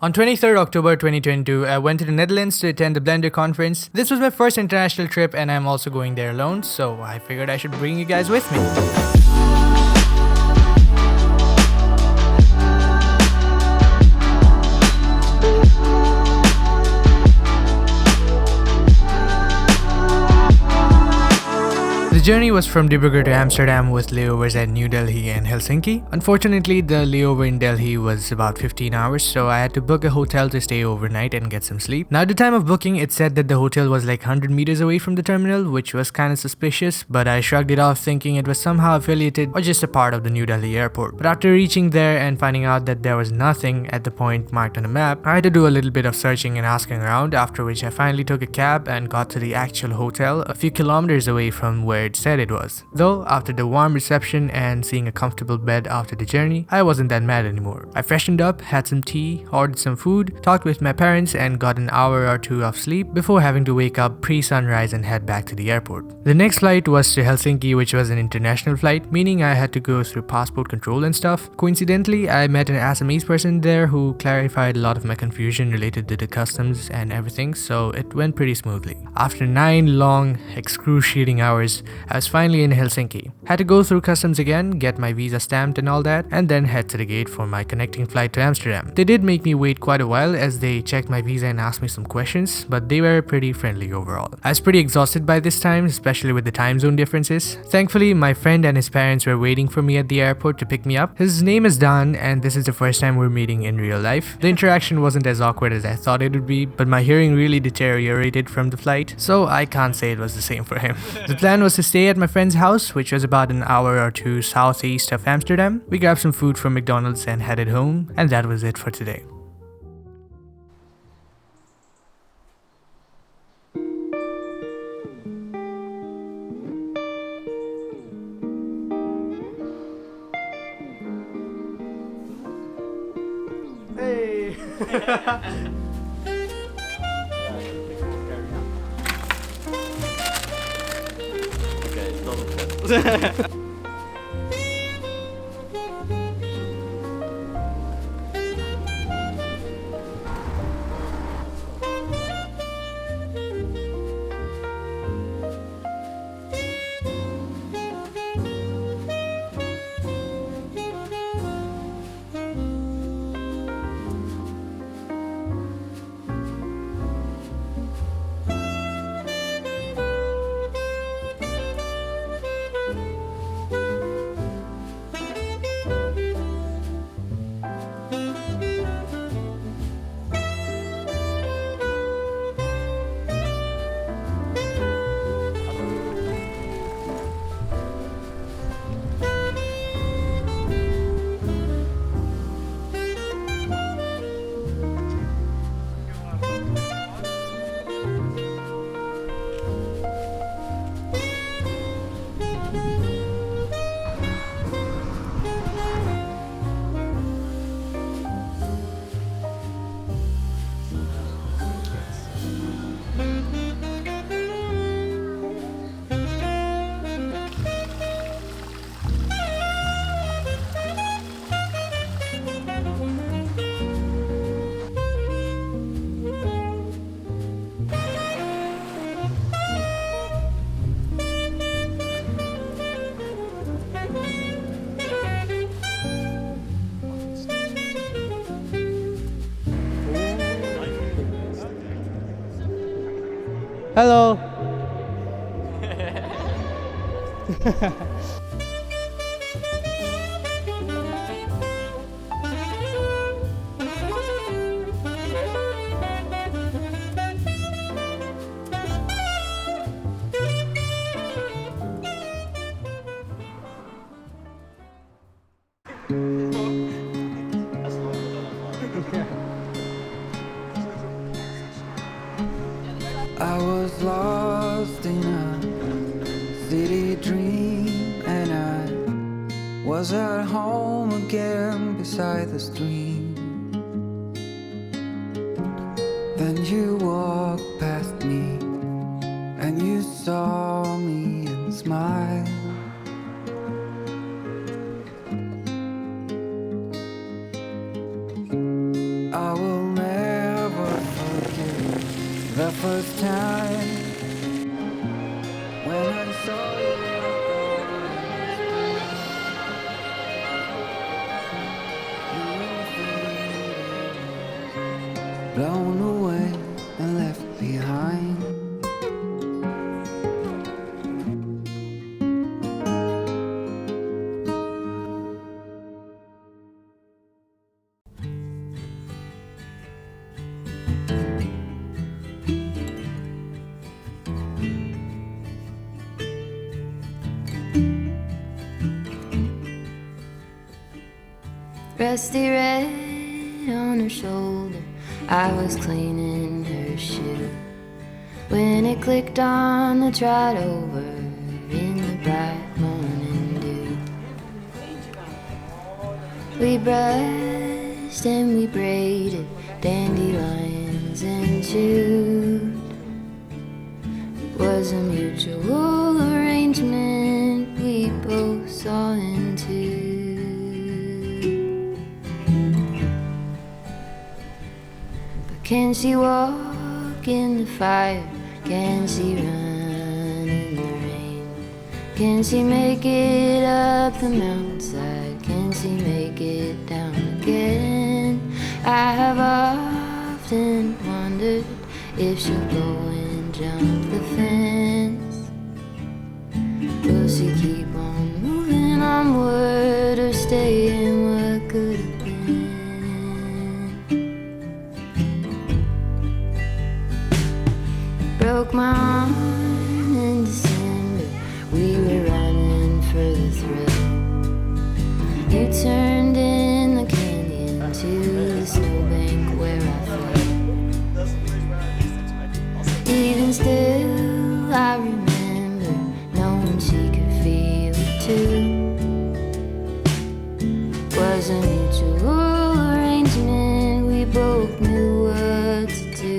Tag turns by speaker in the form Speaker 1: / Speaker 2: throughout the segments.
Speaker 1: On 23rd October 2022, I went to the Netherlands to attend the Blender conference. This was my first international trip and I'm also going there alone, so I figured I should bring you guys with me. The journey was from Dibrugarh to Amsterdam with layovers at New Delhi and Helsinki. Unfortunately, the layover in Delhi was about 15 hours, so I had to book a hotel to stay overnight and get some sleep. Now, at the time of booking, it said that the hotel was like 100 meters away from the terminal, which was kind of suspicious, but I shrugged it off thinking it was somehow affiliated or just a part of the New Delhi airport. But after reaching there and finding out that there was nothing at the point marked on the map, I had to do a little bit of searching and asking around, after which I finally took a cab and got to the actual hotel a few kilometers away from where it said it was. Though, after the warm reception and seeing a comfortable bed after the journey, I wasn't that mad anymore. I freshened up, had some tea, ordered some food, talked with my parents and got an hour or two of sleep before having to wake up pre-sunrise and head back to the airport. The next flight was to Helsinki, which was an international flight, meaning I had to go through passport control and stuff. Coincidentally, I met an Assamese person there who clarified a lot of my confusion related to the customs and everything, so it went pretty smoothly. After 9 long, excruciating hours, I was finally in Helsinki. Had to go through customs again, get my visa stamped and all that, and then head to the gate for my connecting flight to Amsterdam. They did make me wait quite a while as they checked my visa and asked me some questions, but they were pretty friendly overall. I was pretty exhausted by this time, especially with the time zone differences. Thankfully, my friend and his parents were waiting for me at the airport to pick me up. His name is Dan, and this is the first time we're meeting in real life. The interaction wasn't as awkward as I thought it would be, but my hearing really deteriorated from the flight, so I can't say it was the same for him. The plan was to stay at my friend's house, which was about an hour or two southeast of Amsterdam. We grabbed some food from McDonald's and headed home, and that was it for today. Hey!
Speaker 2: Okay, it's not a
Speaker 1: Hello!
Speaker 3: I was lost in a city dream, and I was at home again beside the stream. Then you walked past me, and you saw me and smiled. I will The first time when I saw you blown away and left behind.
Speaker 4: Rusty red on her shoulder, I was cleaning her shoe when it clicked on the trot over in the bright morning dew. We brushed and we braided dandelions and chewed. It was a mutual arrangement we both saw into. Can she walk in the fire? Can she run in the rain? Can she make it up the mountainside? Can she make it down again? I have often wondered if she'll go and jump the fence. Will she keep on moving onward or stay in what could have been? Broke my arm in December, we were running for the thrill. You turned in the canyon to the snowbank where I fell. Even still, I remember knowing she could feel it too. Was a mutual arrangement, we both knew what to do.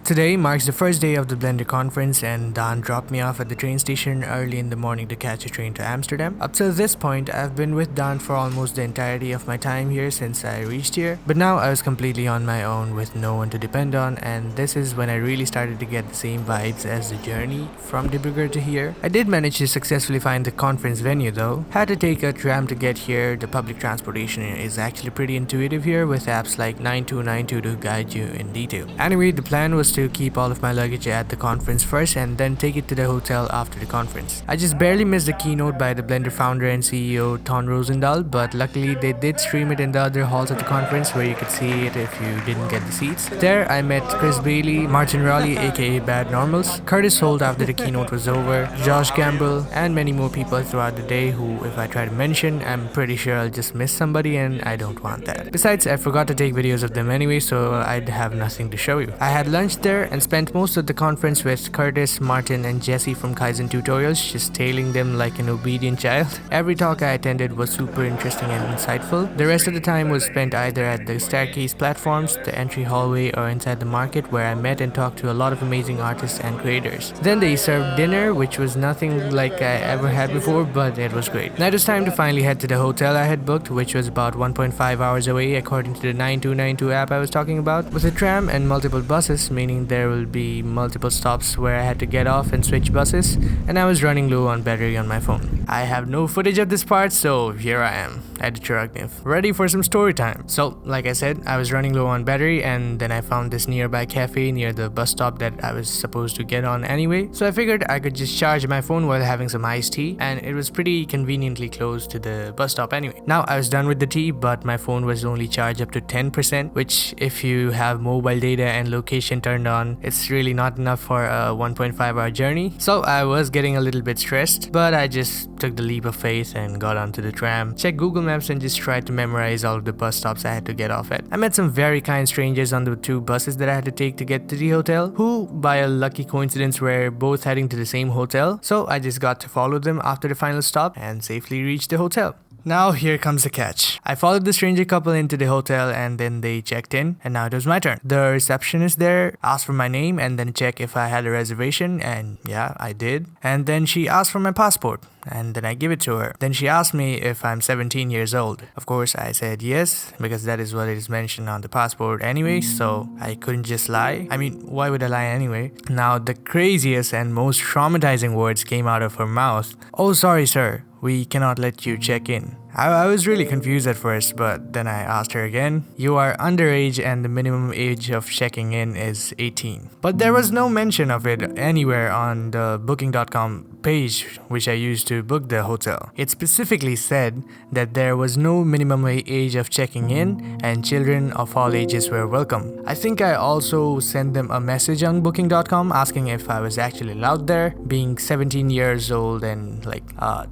Speaker 1: Today marks the first day of the Blender conference, and Don dropped me off at the train station early in the morning to catch a train to Amsterdam. Up till this point, I've been with Don for almost the entirety of my time here since I reached here, but now I was completely on my own with no one to depend on, and this is when I really started to get the same vibes as the journey from Dibrugarh to here. I did manage to successfully find the conference venue though. Had to take a tram to get here. The public transportation is actually pretty intuitive here with apps like 9292 to guide you in detail. Anyway, the plan was to keep all of my luggage at the conference first and then take it to the hotel after the conference. I just barely missed the keynote by the Blender founder and CEO Ton Rosendahl, but luckily they did stream it in the other halls of the conference where you could see it if you didn't get the seats. There I met Chris Bailey, Martin Raleigh aka Bad Normals, Curtis Holt after the keynote was over, Josh Gamble, and many more people throughout the day who, if I try to mention, I'm pretty sure I'll just miss somebody and I don't want that. Besides, I forgot to take videos of them anyway, so I'd have nothing to show you. I had lunch there and spent most of the conference with Curtis, Martin, and Jesse from Kaizen Tutorials, just tailing them like an obedient child. Every talk I attended was super interesting and insightful. The rest of the time was spent either at the staircase platforms, the entry hallway, or inside the market where I met and talked to a lot of amazing artists and creators. Then they served dinner, which was nothing like I ever had before, but it was great. Now it was time to finally head to the hotel I had booked, which was about 1.5 hours away according to the 9292 app I was talking about, with a tram and multiple buses, meaning there will be multiple stops where I had to get off and switch buses, and I was running low on battery on my phone. I have no footage of this part, so here I am, Editor Agnev, ready for some story time. So, like I said, I was running low on battery, and then I found this nearby cafe near the bus stop that I was supposed to get on anyway, so I figured I could just charge my phone while having some iced tea, and it was pretty conveniently close to the bus stop anyway. Now, I was done with the tea, but my phone was only charged up to 10%, which if you have mobile data and location turned on, it's really not enough for a 1.5 hour journey. So I was getting a little bit stressed, but I just took the leap of faith and got onto the tram, checked Google Maps, and just tried to memorize all of the bus stops I had to get off at. I met some very kind strangers on the two buses that I had to take to get to the hotel, who by a lucky coincidence were both heading to the same hotel, so I just got to follow them after the final stop and safely reached the hotel. Now here comes the catch. I followed the stranger couple into the hotel and then they checked in and now it was my turn. The receptionist there asked for my name and then checked if I had a reservation, and yeah, I did. And then she asked for my passport and then I give it to her. Then she asked me if I'm 17 years old. Of course I said yes, because that is what is mentioned on the passport anyway, so I couldn't just lie. I mean, why would I lie anyway? Now the craziest and most traumatizing words came out of her mouth. "Oh, sorry sir, we cannot let you check in." I was really confused at first, but then I asked her again. "You are underage and the minimum age of checking in is 18. But there was no mention of it anywhere on the booking.com page which I used to book the hotel. It specifically said that there was no minimum age of checking in and children of all ages were welcome. I think I also sent them a message on booking.com asking if I was actually allowed there, being 17 years old and like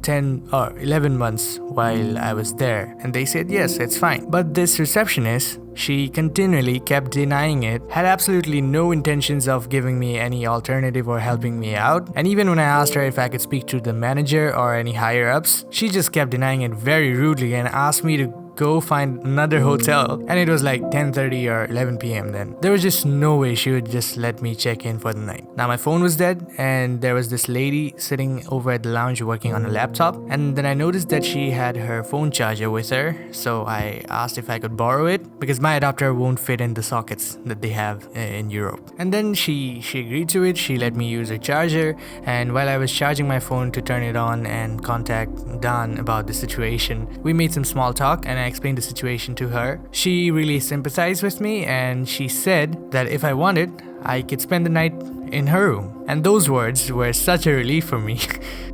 Speaker 1: 10 or 11 months while I was there, and they said yes, it's fine. But this receptionist, she continually kept denying it, had absolutely no intentions of giving me any alternative or helping me out, and even when I asked her if I could speak to the manager or any higher ups, she just kept denying it very rudely and asked me to go find another hotel, and it was like 10:30 or 11 p.m. then. There was just no way she would just let me check in for the night. Now my phone was dead and there was this lady sitting over at the lounge working on a laptop, and then I noticed that she had her phone charger with her, so I asked if I could borrow it because my adapter won't fit in the sockets that they have in Europe. And then she agreed to it. She let me use her charger, and while I was charging my phone to turn it on and contact Dan about the situation, we made some small talk and I explained the situation to her. She really sympathized with me and she said that if I wanted, I could spend the night in her room. And those words were such a relief for me.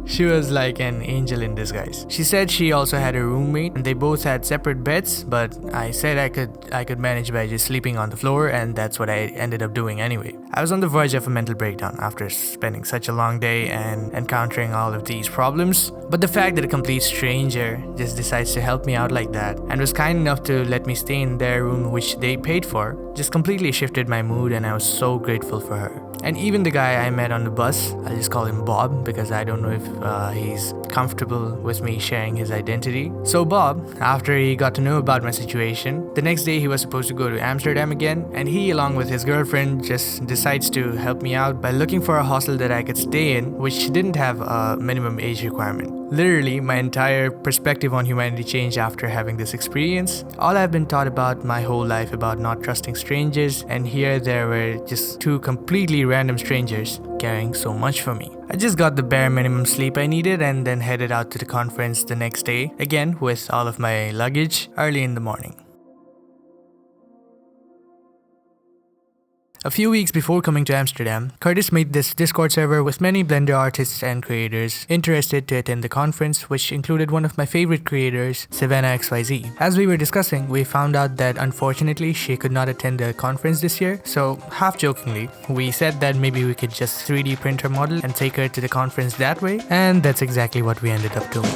Speaker 1: She was like an angel in disguise. She said she also had a roommate and they both had separate beds, but I said I could manage by just sleeping on the floor, and that's what I ended up doing anyway. I was on the verge of a mental breakdown after spending such a long day and encountering all of these problems. But the fact that a complete stranger just decides to help me out like that and was kind enough to let me stay in their room which they paid for just completely shifted my mood, and I was so grateful for her. And even the guy I met on the bus, I'll just call him Bob because I don't know if he's comfortable with me sharing his identity. So Bob, after he got to know about my situation, the next day he was supposed to go to Amsterdam again, and he along with his girlfriend just decides to help me out by looking for a hostel that I could stay in which didn't have a minimum age requirement. Literally, my entire perspective on humanity changed after having this experience. All I've been taught about my whole life about not trusting strangers, and here there were just two completely random strangers caring so much for me. I just got the bare minimum sleep I needed and then headed out to the conference the next day, again with all of my luggage, early in the morning. A few weeks before coming to Amsterdam, Curtis made this Discord server with many Blender artists and creators interested to attend the conference, which included one of my favorite creators, Savannah XYZ. As we were discussing, we found out that unfortunately she could not attend the conference this year, so half jokingly, we said that maybe we could just 3D print her model and take her to the conference that way, and that's exactly what we ended up doing.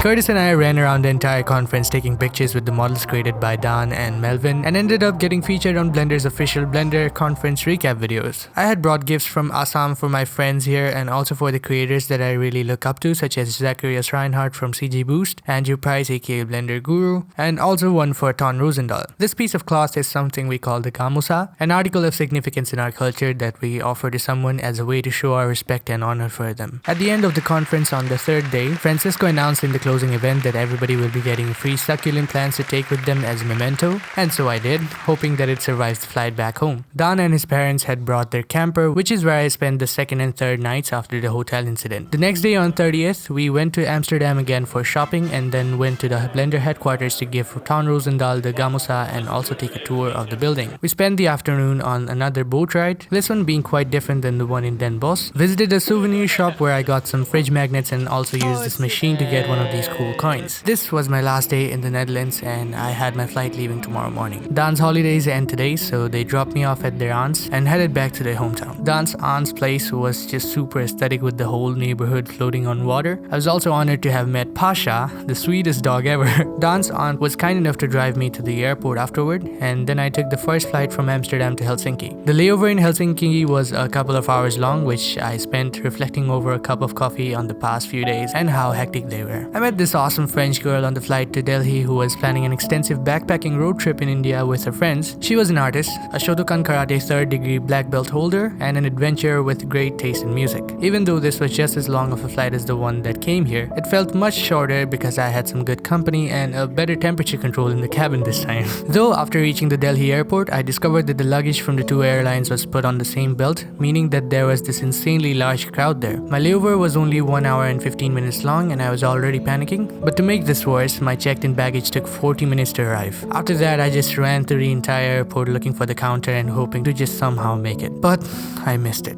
Speaker 1: Curtis and I ran around the entire conference taking pictures with the models created by Dan and Melvin, and ended up getting featured on Blender's official Blender conference recap videos. I had brought gifts from Assam for my friends here and also for the creators that I really look up to, such as Zacharias Reinhardt from CG Boost, Andrew Price aka Blender Guru, and also one for Ton Rosendahl. This piece of cloth is something we call the gamusa, an article of significance in our culture that we offer to someone as a way to show our respect and honor for them. At the end of the conference on the third day, Francisco announced in the closing event that everybody will be getting free succulent plants to take with them as a memento, and so I did, hoping that it survives the flight back home. Dan and his parents had brought their camper, which is where I spent the second and third nights after the hotel incident. The next day on 30th, we went to Amsterdam again for shopping and then went to the Blender headquarters to give Ton Rosendahl the gamusa and also take a tour of the building. We spent the afternoon on another boat ride, this one being quite different than the one in Den Bosch. Visited a souvenir shop where I got some fridge magnets and also used this machine to get one of these cool coins. This was my last day in the Netherlands and I had my flight leaving tomorrow morning. Dan's holidays end today, so they dropped me off at their aunt's and headed back to their hometown. Dan's aunt's place was just super aesthetic with the whole neighborhood floating on water. I was also honored to have met Pasha, the sweetest dog ever. Dan's aunt was kind enough to drive me to the airport afterward, and then I took the first flight from Amsterdam to Helsinki. The layover in Helsinki was a couple of hours long, which I spent reflecting over a cup of coffee on the past few days and how hectic they were. I met this awesome French girl on the flight to Delhi who was planning an extensive backpacking road trip in India with her friends. She was an artist, a Shotokan Karate 3rd degree black belt holder, and an adventurer with great taste in music. Even though this was just as long of a flight as the one that came here, it felt much shorter because I had some good company and a better temperature control in the cabin this time. Though after reaching the Delhi airport, I discovered that the luggage from the two airlines was put on the same belt, meaning that there was this insanely large crowd there. My layover was only 1 hour and 15 minutes long and I was already panicking. But to make this worse, my checked-in baggage took 40 minutes to arrive. After that, I just ran through the entire airport looking for the counter and hoping to just somehow make it. But I missed it.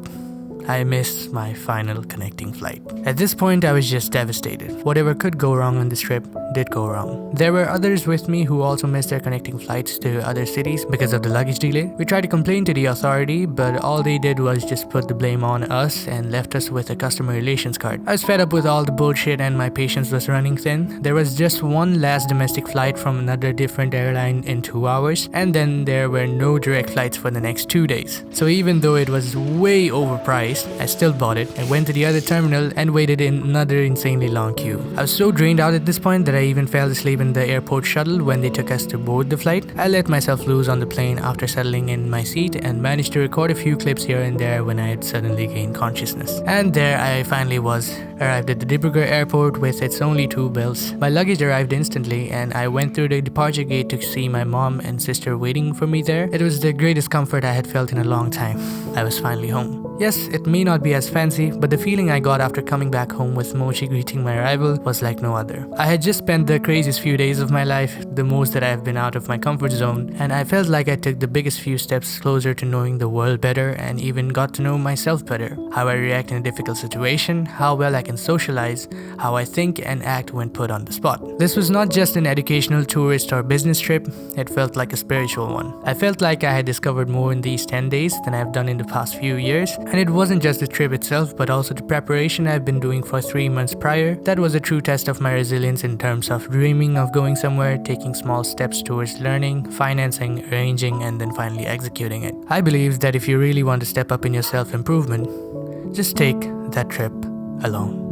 Speaker 1: I missed my final connecting flight. At this point, I was just devastated. Whatever could go wrong on this trip did go wrong. There were others with me who also missed their connecting flights to other cities because of the luggage delay. We tried to complain to the authority, but all they did was just put the blame on us and left us with a customer relations card. I was fed up with all the bullshit and my patience was running thin. There was just one last domestic flight from another different airline in 2 hours, and then there were no direct flights for the next 2 days. So even though it was way overpriced, I still bought it and went to the other terminal and waited in another insanely long queue. I was so drained out at this point that I even fell asleep in the airport shuttle when they took us to board the flight. I let myself loose on the plane after settling in my seat and managed to record a few clips here and there when I had suddenly gained consciousness. And there I finally was, arrived at the Dibrugarh airport with its only 2 bells. My luggage arrived instantly and I went through the departure gate to see my mom and sister waiting for me there. It was the greatest comfort I had felt in a long time. I was finally home. Yes, it may not be as fancy, but the feeling I got after coming back home with Mochi greeting my arrival was like no other. I had just spent the craziest few days of my life, the most that I have been out of my comfort zone, and I felt like I took the biggest few steps closer to knowing the world better and even got to know myself better. How I react in a difficult situation, how well I can socialize, how I think and act when put on the spot. This was not just an educational, tourist or business trip, it felt like a spiritual one. I felt like I had discovered more in these 10 days than I have done in the past few years. And it wasn't just the trip itself, but also the preparation I've been doing for 3 months prior. That was a true test of my resilience in terms of dreaming of going somewhere, taking small steps towards learning, financing, arranging, and then finally executing it. I believe that if you really want to step up in your self-improvement, just take that trip alone.